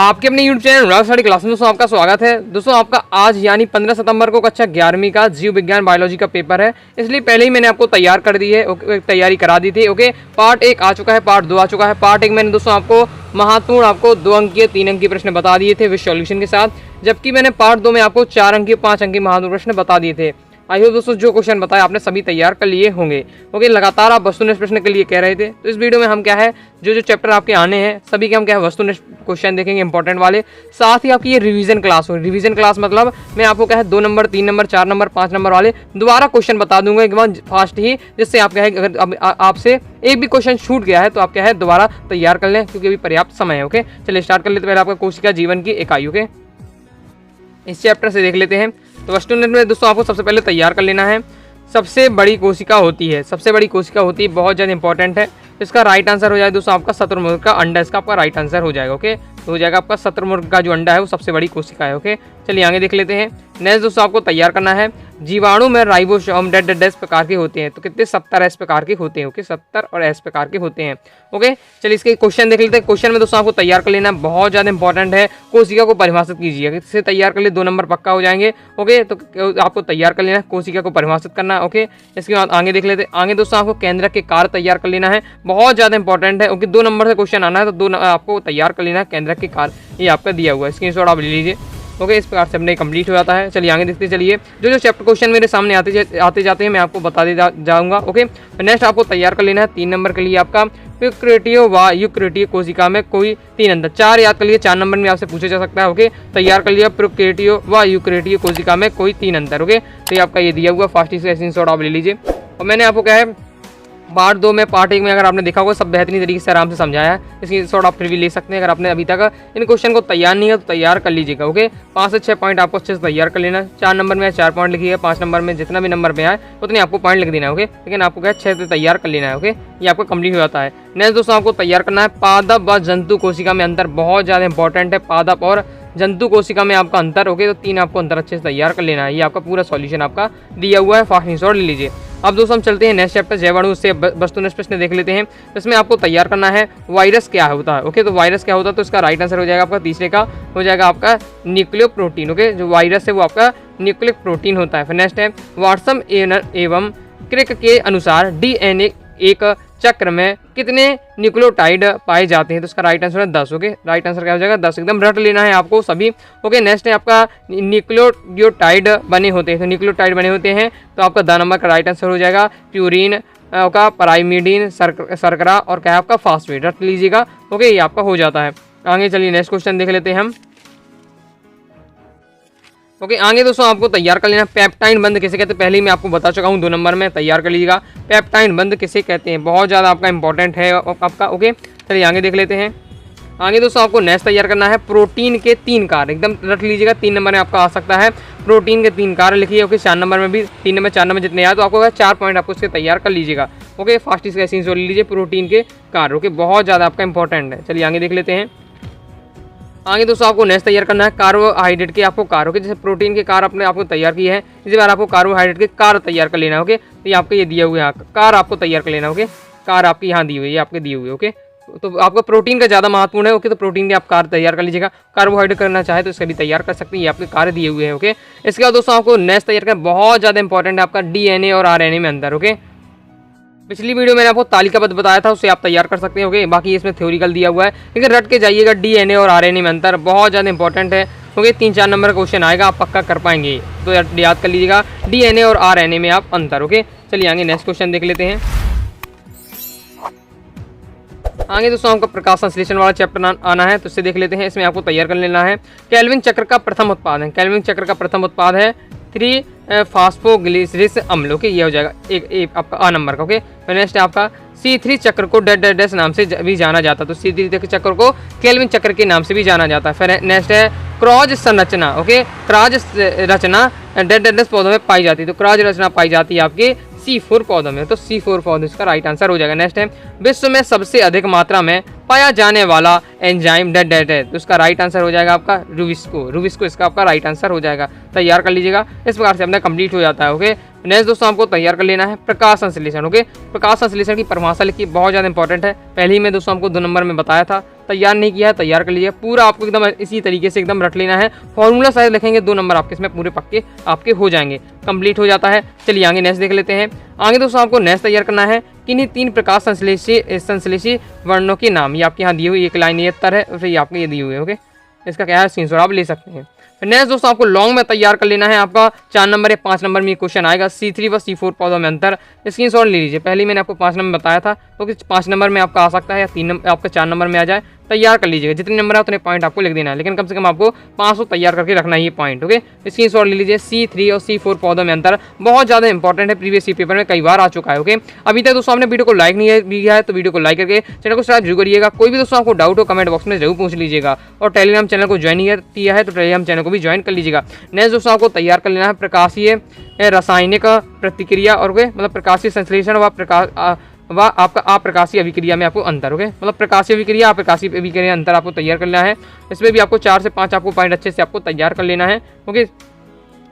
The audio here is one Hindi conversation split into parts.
आपके अपने YouTube चैनल अनुराग स्टडी क्लास में दोस्तों आपका स्वागत है। दोस्तों आपका आज यानी 15 सितंबर को कक्षा 11वीं का जीव विज्ञान बायोलॉजी का पेपर है, इसलिए पहले ही मैंने आपको तैयार कर दी है, तैयारी करा दी थी। ओके, पार्ट 1 आ चुका है, पार्ट 2 आ चुका है। पार्ट 1 मैंने दोस्तों आपको महत्वपूर्ण आपको 2 अंकीय 3 अंकीय प्रश्न बता दिए थे विद सॉल्यूशन के साथ, जबकि मैंने पार्ट 2 में आपको 4 अंकीय 5 अंकीय महत्वपूर्ण प्रश्न बता दिए थे। आई होप दोस्तों जो क्वेश्चन बताया आपने सभी तैयार कर लिए होंगे। ओके, लगातार आप वस्तुनिष्ठ प्रश्न के लिए कह रहे थे, तो इस वीडियो में हम क्या है जो चैप्टर आपके आने हैं सभी के हम क्या है वस्तुनिष्ठ क्वेश्चन देखेंगे इंपॉर्टेंट वाले। साथ ही आपकी ये रिवीजन क्लास हो, रिवीजन क्लास मतलब मैं आपको क्या है 2 नंबर 3 नंबर 4 नंबर 5 नंबर वाले दोबारा क्वेश्चन बता दूंगा एकदम फास्ट ही, जिससे आप क्या है अगर आपसे एक भी क्वेश्चन छूट गया है तो आप क्या है दोबारा तैयार कर लें, क्योंकि अभी पर्याप्त समय है। ओके, चलिए स्टार्ट कर लेते पहले आपका कोशिका जीवन की इकाई। ओके, इस चैप्टर से देख लेते हैं। तो वस्तुनिष्ठ में दोस्तों आपको सबसे पहले तैयार कर लेना है सबसे बड़ी कोशिका होती है, सबसे बड़ी कोशिका होती है, बहुत ज़्यादा इंपॉर्टेंट है। इसका राइट आंसर हो जाएगा दोस्तों आपका शतुरमुर्ग का अंडा, इसका आपका राइट आंसर हो जाएगा। ओके, तो हो जाएगा आपका शतुरमुर्ग का जो अंडा है वो सबसे बड़ी कोशिका है। ओके, चलिए आगे देख लेते हैं। नेक्स्ट दोस्तों आपको तैयार करना है जीवाणु में राइबोसोम डेस प्रकार के होते हैं, तो कितने 70 एस प्रकार के होते हैं। ओके, 70 और एस प्रकार के होते हैं। ओके, चलिए इसके क्वेश्चन देख लेते हैं। क्वेश्चन में दोस्तों आपको तैयार कर लेना है, बहुत ज़्यादा इंपॉर्टेंट है। कोशिका को परिभाषित कीजिए, इससे तैयार कर ले 2 नंबर पक्का हो जाएंगे। ओके, तो आपको तैयार कर लेना है, कोशिका को परिभाषित करना है। ओके, इसके बाद आगे देख लेते हैं। आगे दोस्तों आपको केंद्रक के कार्य तैयार कर लेना है, बहुत ज़्यादा इंपॉर्टेंट है। ओके, 2 नंबर से क्वेश्चन आना है तो 2 आपको तैयार कर लेना है केंद्रक के कार्य, ये आपका दिया हुआ है, स्क्रीनशॉट आप ले लीजिए। ओके, इस प्रकार से अपने कंप्लीट हो जाता है। चलिए आगे देखते चलिए, जो चैप्टर क्वेश्चन मेरे सामने आते जाते हैं मैं आपको बता दे जाऊँगा। ओके, नेक्स्ट आपको तैयार कर लेना है 3 नंबर के लिए आपका प्रोकैरियोट व यूकैरियोट कोशिका में कोई 3 अंतर। 4 याद कर लिए, 4 नंबर में आपसे पूछा जा सकता है। ओके, तैयार कर लिया प्रोकैरियोट व यूकैरियोट कोशिका में कोई 3 अंतर। ओके, तो ये आपका ये दिया हुआ फास्ट स्क्रीनशॉट आप ले लीजिए। और मैंने आपको क्या है पार्ट 2 में पार्ट 1 में अगर आपने देखा होगा सब बेहतरीन तरीके से आराम से समझाया है, इसकी शॉर्ट आप फिर भी ले सकते हैं। अगर आपने अभी तक इन क्वेश्चन को तैयार नहीं है तो तैयार कर लीजिएगा। ओके, 5 से 6 पॉइंट आपको अच्छे से तैयार कर लेना। 4 नंबर में 4 पॉइंट लिखिएगा, 5 नंबर में जितना भी नंबर पे आए उतने आपको पॉइंट लिख देना है। ओके, लेकिन आपको क्या 6 से तैयार कर लेना है। ओके, ये आपका कंप्लीट हो जाता है। नेक्स्ट दोस्तों आपको तैयार करना है पादप व जंतु कोशिका में अंतर, बहुत ज़्यादा इंपॉर्टेंट है पादप और जंतु कोशिका में आपका अंतर। ओके, तो 3 आपको अंतर अच्छे से तैयार कर लेना है, ये आपका पूरा सॉल्यूशन आपका दिया हुआ है, फास्ट स्क्रीनशॉट ले लीजिए। अब दोस्तों हम चलते हैं नेक्स्ट चैप्टर जैवाणु से वस्तुनिष्ठ प्रश्न देख लेते हैं। इसमें आपको तैयार करना है वायरस क्या होता है। ओके, तो वायरस क्या होता है, तो इसका राइट आंसर हो जाएगा आपका तीसरे का हो जाएगा आपका न्यूक्लियो प्रोटीन। ओके, जो वायरस है वो आपका न्यूक्लिक प्रोटीन होता है। फिर नेक्स्ट है वाटसन एवं क्रिक के अनुसार DNA एक चक्र में कितने न्यूक्लियोटाइड पाए जाते हैं, तो इसका राइट आंसर है 10। ओके, राइट आंसर क्या हो जाएगा 10, एकदम रट लेना है आपको सभी। ओके, नेक्स्ट है आपका न्यूक्लियोटाइड बने होते हैं, तो न्यूक्लियोटाइड बने होते हैं तो आपका 2 नंबर का राइट आंसर हो जाएगा प्यूरिन का पाइरीमिडीन शर्करा और क्या है आपका फास्फेट, रट लीजिएगा। ओके, ये आपका हो जाता है। आगे चलिए नेक्स्ट क्वेश्चन देख लेते हैं हम। ओके, आगे दोस्तों आपको तैयार कर लेना पेप्टाइन बंध किसे कहते हैं, पहले ही मैं आपको बता चुका हूँ 2 नंबर में, तैयार कर लीजिएगा। पेप्टाइन बंध किसे कहते हैं, बहुत ज़्यादा आपका इंपॉर्टेंट है आपका। ओके, चलिए आगे देख लेते हैं। आगे दोस्तों आपको नेक्स्ट तैयार करना है प्रोटीन के 3 कार्य, एकदम रख लीजिएगा। 3 नंबर में आपका आ सकता है प्रोटीन के 3 कार्य लिखिए। ओके, 4 नंबर में भी 3 नंबर 4 नंबर जितने आए तो आपको 4 पॉइंट आपको इसके तैयार कर लीजिएगा। ओके, फास्ट इसका स्क्रीनशॉट ले लीजिए प्रोटीन के कार्य। ओके, बहुत ज़्यादा आपका इंपॉर्टेंट है। चलिए आगे देख लेते हैं। आगे दोस्तों आपको नेक्स्ट तैयार करना है कार्बोहाइड्रेट के आपको कार। ओके, जैसे प्रोटीन के कार आपने आपको तैयार किए हैं, इसी बार आपको कार्बोहाइड्रेट के कार तैयार कर लेना है। ओके, तो ये आपके ये दिया हुआ है कार आपको तैयार कर लेना। ओके, कार आपकी यहाँ दी हुई है, ये आपके दी हुई है। ओके, तो आपका प्रोटीन का ज़्यादा महत्वपूर्ण है। ओके, तो प्रोटीन के आप कार तैयार कर लीजिएगा। कार्बोहाइड्रेट करना चाहे तो इसका भी तैयार कर सकते हैं, ये आपके कार्य दिए हुए हैं। ओके, इसके बाद दोस्तों आपको नेक्स्ट तैयार करना बहुत ज़्यादा इंपॉर्टेंट है आपका DNA और RNA में अंतर। ओके, पिछली वीडियो मैंने आपको तालिकाबद्ध बताया था, उससे आप तैयार कर सकते हैं। ओके, बाकी इसमें थ्योरिकल दिया हुआ है, लेकिन रट के जाइएगा DNA और RNA में अंतर, बहुत ज़्यादा इंपॉर्टेंट है। ओके, 3-4 नंबर का क्वेश्चन आएगा, आप पक्का कर पाएंगे, तो याद कर लीजिएगा DNA और RNA में आप अंतर। ओके, चलिए आगे नेक्स्ट क्वेश्चन देख लेते हैं। आगे दोस्तों आपका प्रकाश संश्लेषण वाला चैप्टर आना है, तो इससे देख लेते हैं। इसमें आपको तैयार कर लेना है केल्विन चक्र का प्रथम उत्पाद है। केल्विन चक्र का प्रथम उत्पाद है 3 फास्फोग्लिसरस अम्ल। ओके, ये हो जाएगा एक आपका A नंबर का। ओके, नेक्स्ट है आपका C3 चक्र को डेस नाम से भी जाना जाता है, तो C3 चक्र को केल्विन चक्र के नाम से भी जाना जाता है। फिर नेक्स्ट है क्रॉज संरचना। ओके, क्रॉज रचना डेस पौधों में पाई जाती है, तो क्रॉज रचना पाई जाती है आपके C4 पौधों में, तो C4 पौधों इसका राइट आंसर हो जाएगा। नेक्स्ट है विश्व में सबसे अधिक मात्रा में पाया जाने वाला एंजाइम डेट डेट है, तो इसका राइट आंसर हो जाएगा आपका रुबिस्को इसका आपका राइट आंसर हो जाएगा। तैयार कर लीजिएगा, इस प्रकार से अपना कंप्लीट हो जाता है। ओके, नेक्स्ट दोस्तों आपको तैयार कर लेना है प्रकाश संश्लेषण। ओके, प्रकाश संश्लेषण की परिभाषा लिखिए, बहुत ज़्यादा इंपॉर्टेंट है। पहले ही मैं दोस्तों आपको 2 नंबर में बताया था, तैयार नहीं किया है तैयार कर लीजिए, पूरा आपको एकदम इसी तरीके से एकदम रट लेना है। फॉर्मूला शायद लिखेंगे 2 नंबर आपके इसमें पूरे पक्के आपके हो जाएंगे, कंप्लीट हो जाता है। चलिए आगे नेक्स्ट देख लेते हैं। आगे दोस्तों आपको नेक्स्ट तैयार करना है किन्हीं 3 प्रकाश संश्लेषी वर्णों के नाम। ये आपके यहाँ दिए हुए, एक लाइन ये उत्तर है, फिर ये आपके ये दिए हुए। ओके, इसका क्या है स्क्रीनशॉट आप ले सकते हैं। नेक्स्ट दोस्तों आपको लॉन्ग में तैयार कर लेना है, आपका 4 नंबर या 5 नंबर में ये क्वेश्चन आएगा, C3 व C4 पौधों में अंतर। स्क्रीनशॉट ले लीजिए, पहले मैंने आपको 5 नंबर बताया था, तो 5 नंबर में आपका आ सकता है या 3 नंबर आपका 4 नंबर में आ जाए। तैयार कर लीजिएगा, जितने नंबर है उतने पॉइंट आपको लिख देना है, लेकिन कम से कम आपको 500 तैयार करके रखना है ये पॉइंट। ओके, स्क्रीनशॉट ले लीजिए। C3 और C4 पौधों में अंतर बहुत ज़्यादा इंपॉर्टेंट है, प्रीवियस ईयर पेपर में कई बार आ चुका है। ओके, अभी तक दोस्तों आपने वीडियो को लाइक नहीं किया है तो वीडियो को लाइक करके चैनल को सब्सक्राइब जरूर करिएगा। कोई भी दोस्तों आपको डाउट हो कमेंट बॉक्स में जरूर पूछ लीजिएगा, और टेलीग्राम चैनल को ज्वाइन किया है तो टेलीग्राम चैनल को भी ज्वाइन कर लीजिएगा। नेक्स्ट दोस्तों आपको तैयार कर लेना है प्रकाशीय रासायनिक प्रतिक्रिया और मतलब प्रकाशीय संश्लेषण व आपका अप्रकाशीय अभिक्रिया में आपको अंतर। ओके, मतलब प्रकाशीय अभिक्रिया अप्रकाशीय अभिक्रिया अंतर आपको तैयार करना है। इसमें भी आपको 4 से 5 आपको पॉइंट अच्छे से आपको तैयार कर लेना है। ओके,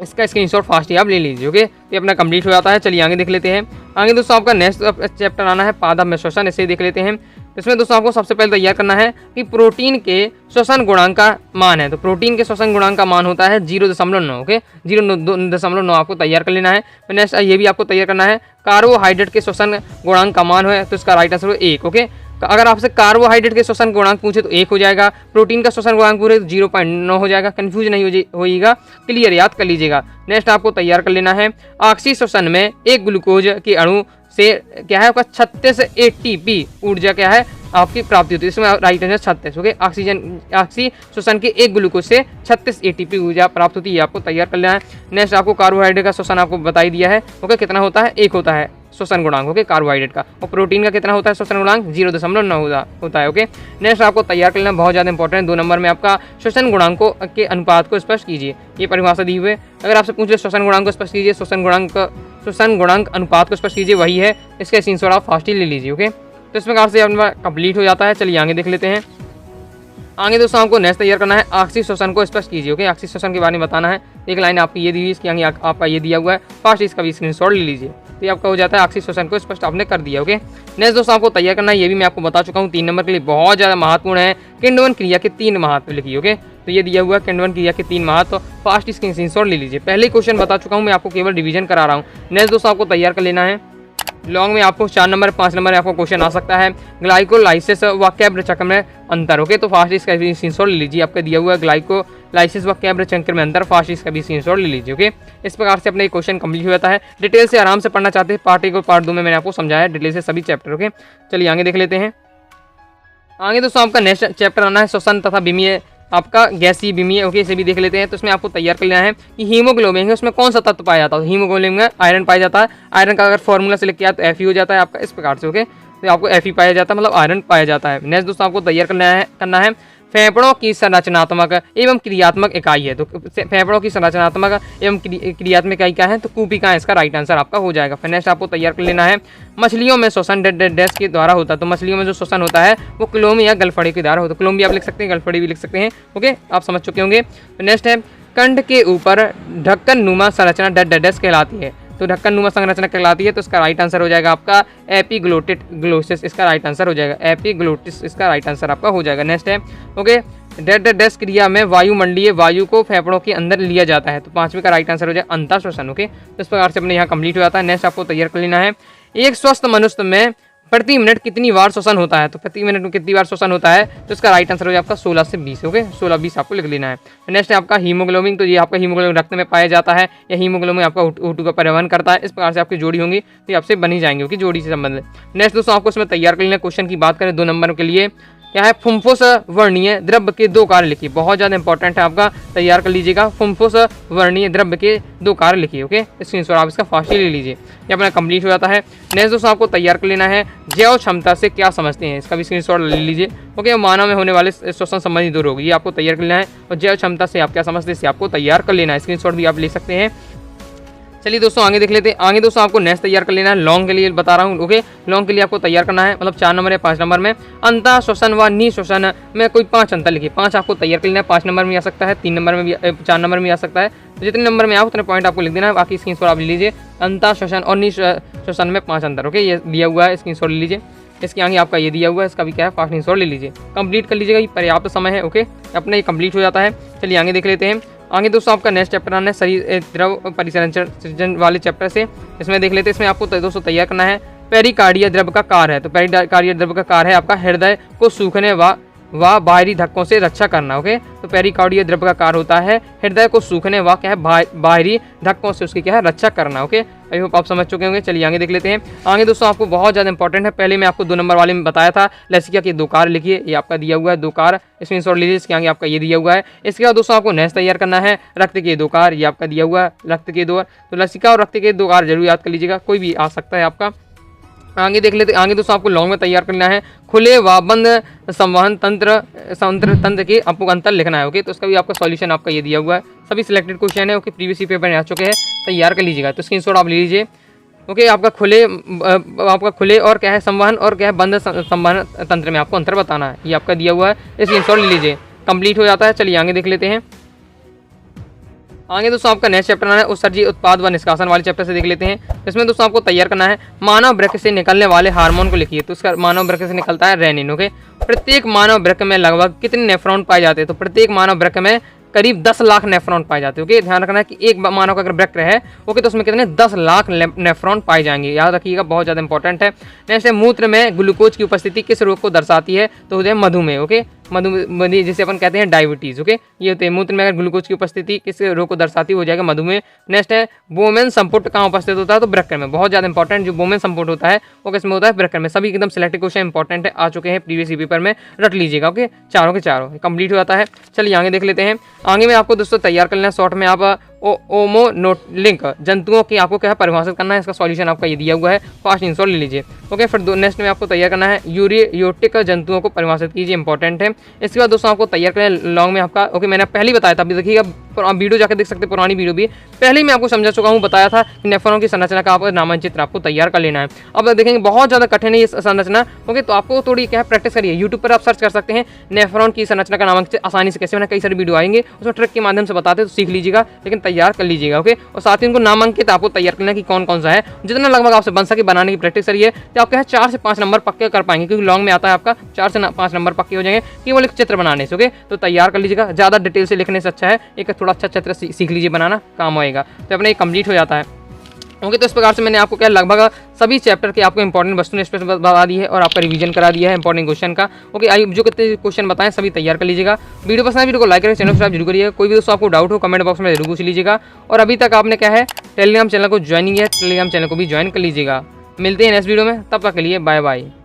इसका स्क्रीनशॉट फास्ट ही आप ले लीजिए। ओके, ये अपना कंप्लीट हो जाता है। चलिए आगे देख लेते हैं। आगे दोस्तों आपका नेक्स्ट चैप्टर आना है पादप में श्वसन, इसे देख लेते हैं। इसमें दोस्तों आपको सबसे पहले तैयार करना है कि प्रोटीन के श्वसन गुणांक का मान है, तो प्रोटीन के श्वसन गुणांक का मान होता है 0.9। ओके, 0.9 आपको तैयार कर लेना है। नेक्स्ट ये भी आपको तैयार करना है कार्बोहाइड्रेट के श्वसन गुणांक का मान है, तो इसका राइट आंसर 1। ओके, अगर आपसे कार्बोहाइड्रेट के श्वसन गुणांक पूछे तो 1 हो जाएगा, प्रोटीन का श्वसन गुणांक पूरे 0.9 हो जाएगा। कंफ्यूज नहीं होइएगा, क्लियर याद कर लीजिएगा। नेक्स्ट आपको तैयार कर लेना है ऑक्सी श्वसन में एक ग्लूकोज के अणु से क्या है आपका 36 ATP ऊर्जा क्या है आपकी प्राप्ति होती है, इसमें राइट आंसर 36। ओके, ऑक्सी श्वसन के एक ग्लूकोज से 36 ATP ऊर्जा प्राप्त होती है, आपको तैयार कर लेना है। नेक्स्ट आपको कार्बोहाइड्रेट का श्वसन आपको बताई दिया है। ओके, कितना होता है 1 होता है श्वसन गुणांक। ओके, कार्बोहाइड्रेट का, और प्रोटीन का कितना होता है श्वसन गुणांक 0.9 होता है। ओके, नेक्स्ट आपको तैयार कर लेना बहुत ज़्यादा इंपॉर्टेंट 2 नंबर में आपका श्वसन गुणांकों के अनुपात को स्पष्ट कीजिए, ये परिभाषा दी हुई है। अगर आपसे पूछ ले श्वसन गुणांक को स्पष्ट कीजिए, श्वसन गुणांक अनुपात को स्पष्ट कीजिए, वही है, इसका स्क्रीनशॉट आप फास्ट ही ले लीजिए। ओके, तो इस प्रकार से अपना कंप्लीट हो जाता है। चलिए आगे देख लेते हैं। आगे दोस्तों आपको नेक्स्ट तैयार करना है ऑक्सी श्वसन को स्पष्ट कीजिए। ओके, ऑक्सी श्वसन के बारे में बताना है। एक लाइन आपकी ये दी हुई, इसके आगे आपका ये दिया हुआ है, फास्ट इसका भी स्क्रीनशॉट ले लीजिए, तो ये आपका हो जाता है ऑक्सी श्वसन को स्पष्ट आपने कर दिया। ओके, नेक्स्ट दोस्तों आपको तैयार करना है, ये भी मैं आपको बता चुका हूँ 3 नंबर के लिए बहुत ज़्यादा महत्वपूर्ण है, किण्वन क्रिया के 3 महत्व लिखिए। ओके, तो ये दिया हुआ है किण्वन क्रिया के 3 महत्व, फास्ट इसके स्क्रीनशॉट ले लीजिए। पहले ही क्वेश्चन बता चुका हूँ मैं, आपको केवल रिवीजन करा रहा हूँ। नेक्स्ट दोस्तों आपको तैयार कर लेना है लॉन्ग में आपको 4 नंबर 5 नंबर आपको क्वेश्चन आ सकता है ग्लाइकोलाइसिस व कैब्र चक्र में अंतर। ओके, तो फास्ट इसका भी स्क्रीनशॉट ले लीजिए, आपका दिया हुआ है ग्लाइकोलाइसिस व कैब्र चक्र में अंतर, फास्ट इसका भी स्क्रीनशॉट ले लीजिए। ओके, इस प्रकार से अपना ये क्वेश्चन कंप्लीट हो जाता है। डिटेल से आराम से पढ़ना चाहते हैं पार्ट 1 और पार्ट 2 में मैंने आपको समझाया है डिटेल से सभी चैप्टर। ओके, चलिए आगे देख लेते हैं। आगे दोस्तों आपका नेक्स्ट चैप्टर आना है श्वसन तथा विमीय आपका गैसीय विमीय। ओके, इसे भी देख लेते हैं। तो इसमें आपको तैयार कर लेना है कि हीमोग्लोबिन है उसमें कौन सा तत्व पाया जाता है। हीमोग्लोबिन में आयरन पाया जाता है, आयरन का अगर फॉर्मूला से लिख किया तो Fe हो जाता है आपका, इस प्रकार से। ओके, तो आपको Fe पाया जाता है, मतलब आयरन पाया जाता है। नेक्स्ट दोस्तों आपको तैयार करना है फेफड़ों की संरचनात्मक एवं क्रियात्मक इकाई है, तो फेफड़ों की संरचनात्मक एवं क्रियात्मक इकाई क्या है, तो कूपिका है, इसका राइट आंसर आपका हो जाएगा। फिर नेक्स्ट आपको तैयार कर लेना है मछलियों में श्वसन डैश के द्वारा होता है, तो मछलियों में जो श्वसन होता है वो क्लोम या गलफड़ी के द्वारा होता है। क्लोम भी आप लिख सकते हैं, गलफड़ी भी लिख सकते हैं। ओके, आप समझ चुके होंगे। नेक्स्ट है कंठ के ऊपर ढक्कन नुमा संरचना डैश कहलाती है, तो ढक्कन नुमा संरचना कहलाती है, तो इसका राइट आंसर हो जाएगा आपका एपिग्लोटिस ग्लोसिस, इसका राइट आंसर हो जाएगा एपिग्लोटिस, इसका राइट आंसर आपका हो जाएगा। नेक्स्ट है ओके डैश क्रिया में वायुमंडलीय वायु को फेफड़ों के अंदर लिया जाता है, तो 5वें का राइट आंसर हो जाएगा अंतःश्वसन। ओके, तो इस प्रकार से अपने यहाँ कंप्लीट हो जाता है। नेक्स्ट आपको तैयार कर लेना है एक स्वस्थ मनुष्य में प्रति मिनट कितनी बार श्वसन होता है, तो प्रति मिनट में कितनी बार श्वसन होता है, तो इसका राइट आंसर हो जाएगा आपका 16 से 20। ओके, 16-20 आपको लिख लेना है। नेक्स्ट है आपका हीमोग्लोबिन, तो ये आपका हीमोग्लोबिन रक्त में पाया जाता है, या हीमोग्लोबिन आपका O2 का परिवहन करता है। इस प्रकार से आपकी जोड़ी होंगी तो आपसे बनी जाएंगी। ओके, जोड़ी से संबंधित। नेक्स्ट दोस्तों आपको इसमें तैयार कर लेना क्वेश्चन की बात करें 2 नंबर के लिए क्या है फुम्फुस वर्णीय द्रव्य के 2 कार्य लिखिए, बहुत ज़्यादा इंपॉर्टेंट है आपका, तैयार कर लीजिएगा। फुम्फुस वर्णीय द्रव्य के 2 कार्य लिखिए। ओके, स्क्रीनशॉट आप इसका फास्ट ले लीजिए, ये अपना कंप्लीट हो जाता है। नेक्स्ट दोस्तों आपको तैयार कर लेना है जैव क्षमता से क्या समझते हैं, इसका भी स्क्रीनशॉट ले लीजिए। ओके, मानव में होने वाले श्वसन संबंधी 2 रोग ये आपको तैयार कर लेना है, और जैव क्षमता से आप क्या समझते हैं इसे आपको तैयार कर लेना है, स्क्रीनशॉट भी आप ले सकते हैं। चलिए दोस्तों आगे देख लेते हैं। आगे दोस्तों आपको नेक्स्ट तैयार कर लेना है, लॉन्ग के लिए बता रहा हूँ। ओके, लॉन्ग के लिए आपको तैयार करना है, मतलब 4 नंबर या 5 नंबर में अंता श्वसन व निश्वसन में कोई 5 अंतर लिखिए। 5 आपको तैयार कर लेना है, 5 नंबर में आ सकता है, 3 नंबर में भी, 4 नंबर में आ सकता है। तो जितने नंबर में आओ उतने पॉइंट आपको लिख देना है। बाकी स्क्रीनशॉट आप ले लीजिए। अंता श्वसन और निश्वसन में 5 अंतर। ओके, ये दिया हुआ है, स्क्रीनशॉट ले लीजिए। इसके आगे आपका ये दिया हुआ है, इसका भी क्या है, फास्ट स्क्रीनशॉट ले लीजिए। कंप्लीट कर लीजिएगा, ये पर्याप्त समय है। ओके, अपना ये कंप्लीट हो जाता है। चलिए आगे देख लेते हैं। आगे दोस्तों आपका नेक्स्ट चैप्टर आना है शरीर द्रव परिसंचरण वाले चैप्टर से। इसमें देख लेते हैं। इसमें आपको दोस्तों तैयार करना है पेरिकार्डिया द्रव का कार्य है। तो पेरिकार्डिया द्रव का कार्य है आपका हृदय को सूखने व बाहरी धक्कों से रक्षा करना। ओके, तो पेरिकार्डिया द्रव का कार्य होता है हृदय को सूखने व क्या है बाहरी धक्कों से उसकी क्या है रक्षा करना। ओके, आई होप आप समझ चुके होंगे। चलिए आगे देख लेते हैं। आगे दोस्तों आपको बहुत ज़्यादा इंपॉर्टेंट है। पहले मैं आपको 2 नंबर वाले में बताया था लसिका के 2 कार्य लिखिए, ये आपका दिया हुआ है 2 कार्य, स्क्रीनशॉट लीजिए। इसके आगे आपका ये दिया हुआ है। इसके बाद दोस्तों आपको नेक्स्ट तैयार करना है रक्त के 2 कार्य, ये आपका दिया हुआ है रक्त के 2। तो लसिका और रक्त के 2 कार्य जरूर याद कर लीजिएगा, कोई भी आ सकता है आपका। आगे देख लेते। आगे दोस्तों आपको लॉन्ग में तैयार करना है खुले व बंद संवहन तंत्र के आपको अंतर लिखना है। ओके, तो उसका भी आपका सॉल्यूशन आपका ये दिया हुआ है। सभी सिलेक्टेड क्वेश्चन है। ओके, प्रीवियस पेपर में आ चुके हैं, तैयार कर लीजिएगा। तो स्क्रीनशॉट आप ले लीजिए। ओके, आपका खुले और क्या है संवहन और क्या है बंद संवहन तंत्र में आपको अंतर बताना है, ये आपका दिया हुआ है, स्क्रीनशॉट ले लीजिए। कंप्लीट हो जाता है। चलिए आगे देख लेते हैं। आगे दोस्तों आपका नेक्स्ट चैप्टर आना है उत्सर्जी उत्पाद व निष्कासन वाले चैप्टर से देख लेते हैं। इसमें दोस्तों आपको तैयार करना है मानव वृक्क से निकलने वाले हार्मोन को लिखिए। तो उसका मानव वृक्क से निकलता है रेनिन। ओके, प्रत्येक मानव वृक्क में लगभग कितने नेफ्रॉन पाए जाते हैं? तो प्रत्येक मानव वृक्क में करीब 10 लाख नेफ्रॉन पाए जाते हैं। ओके, ध्यान रखना है कि एक मानव का अगर वृक्क है ओके तो उसमें कितने 10 लाख नेफ्रॉन पाए जाएंगे, याद रखिएगा, बहुत ज़्यादा इंपॉर्टेंट है। नेक्स्ट है मूत्र में ग्लूकोज की उपस्थिति किस रोग को दर्शाती है? तो हो जाए मधुमेह। ओके, मधुमेह जिसे अपन कहते हैं डायबिटीज़। ओके, ये होते हैं मूत्र में अगर ग्लूकोज की उपस्थिति किस रोग को दर्शाती हो जाएगा मधुमेह। नेक्स्ट है बोमेन संपुट कहाँ उपस्थित होता है? तो वृक्क में। बहुत ज़्यादा इंपॉर्टेंट जो बोमेन संपुट होता है वो किसमें होता है? वृक्क में। सभी एकदम सिलेक्टेड क्वेश्चन इंपॉर्टेंट है, आ चुके हैं प्रीवियस पेपर में, रट लीजिएगा। ओके, चारों के चारों कंप्लीट हो जाता है। चलिए आगे देख लेते हैं। आगे में आपको दोस्तों तैयार कर लेना शॉर्ट में आप ओमोनोलिंक जंतुओं की आपको क्या है परिभाषित करना है। इसका सॉल्यूशन आपका ये दिया हुआ है, फास्ट इंस्टॉल ले लीजिए। ओके, फिर नेक्स्ट में आपको तैयार करना है यूरियोटिक जंतुओं को परिभाषित कीजिए, इंपॉर्टेंट है। इसके बाद दोस्तों आपको तैयार करना है लॉन्ग में आपका। ओके, मैंने पहले ही बताया था, अभी देखिएगा वीडियो जाकर देख सकते हैं, पुरानी वीडियो भी पहले ही मैं आपको समझा चुका हूँ, बताया था कि नेफ्रॉन की संरचना का आपको नामांचित्र आपको तैयार कर लेना है। अब देखेंगे बहुत ज़्यादा कठिन है ये संरचना। ओके, तो आपको थोड़ी क्या है प्रैक्टिस करिए। यूट्यूब पर आप सर्च कर सकते हैं नेफ्रॉन की संरचना का नामांकित आसानी से कैसे बना, कई सारे वीडियो आएंगे, उसमें ट्रिक के माध्यम से बताते हैं, तो सीख लीजिएगा, लेकिन तैयार कर लीजिएगा। ओके, और साथ ही उनको नामांकित आपको तैयार करना कि कौन कौन सा है, जितना लगभग आपसे बन सके बनाने की प्रैक्टिस करिए, तो आपके 4 से 5 नंबर पक्के कर पाएंगे, क्योंकि लॉन्ग में आता है आपका 4 से 5 नंबर पक्के हो जाएंगे केवल एक चित्र बनाने से। ओके, तो तैयार कर लीजिएगा, ज़्यादा डिटेल से लिखने से अच्छा है एक थोड़ा अच्छा चित्र सीख लीजिए बनाना, काम आएगा, तो अपने कंप्लीट हो जाता है। ओके, तो इस प्रकार से मैंने आपको क्या लगभग सभी चैप्टर के आपको इंपॉर्टेंट वस्तु स्पेस बता दी है और आपका रिवीजन करा दिया है इंपॉर्टेंट क्वेश्चन का। ओके, आई जो कितने क्वेश्चन बताएं सभी तैयार कर लीजिएगा। वीडियो पसंद है वीडियो को लाइक करें, चैनल सब्सक्राइब जरूर करिएगा। कोई भी दोस्तों आपको डाउट हो कमेंट बॉक्स में जरूर पूछ लीजिएगा। और अभी तक आपने क्या है टेलीग्राम चैनल को ज्वाइनिंग है, टेलीग्राम चैनल को भी ज्वाइन कर लीजिएगा। मिलते हैं नेक्स्ट वीडियो में, तब तक के लिए बाय बाय।